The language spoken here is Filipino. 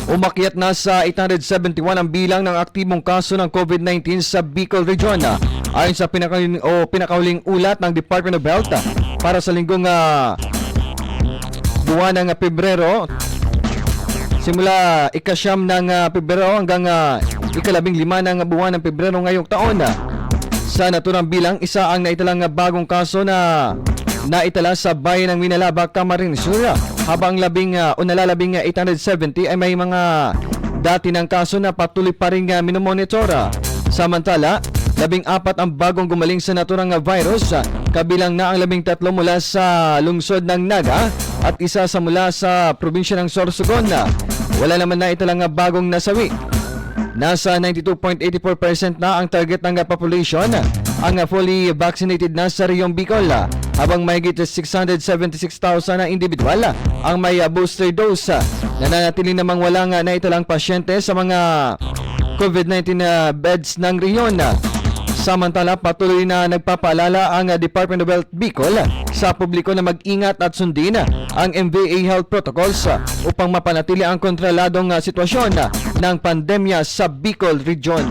Umakyat na sa 871 ang bilang ng aktibong kaso ng COVID-19 sa Bicol Region. Ayon sa pinakahuling ulat ng Department of Health para sa linggong buwan ng Pebrero, simula ika-9 ng Pebrero hanggang ika-15 ng buwan ng Pebrero ngayong taon. Sa naturang bilang, isa ang naitalang bagong kaso na naitala sa bayan ng Minalaba, Camarines Sur, habang labing 870 ay may mga dati ng kaso na patuloy pa rin minomonitor. Samantala, 14 ang bagong gumaling sa naturang virus, kabilang na ang 13 mula sa lungsod ng Naga at isa sa mula sa probinsya ng Sorsogon. Wala naman na italang bagong nasawi. Nasa 92.84% na ang target ng population ang fully vaccinated na sa Riyong Bicol, habang mahigit 676,000 na individual ang may booster dose. Nananatili namang walang naitalang pasyente sa mga COVID-19 beds ng Riyon. Samantala, patuloy na nagpapaalala ang Department of Health Bicol sa publiko na mag-ingat at sundin ang MVA Health Protocols upang mapanatili ang kontroladong sitwasyon ng pandemya sa Bicol Region.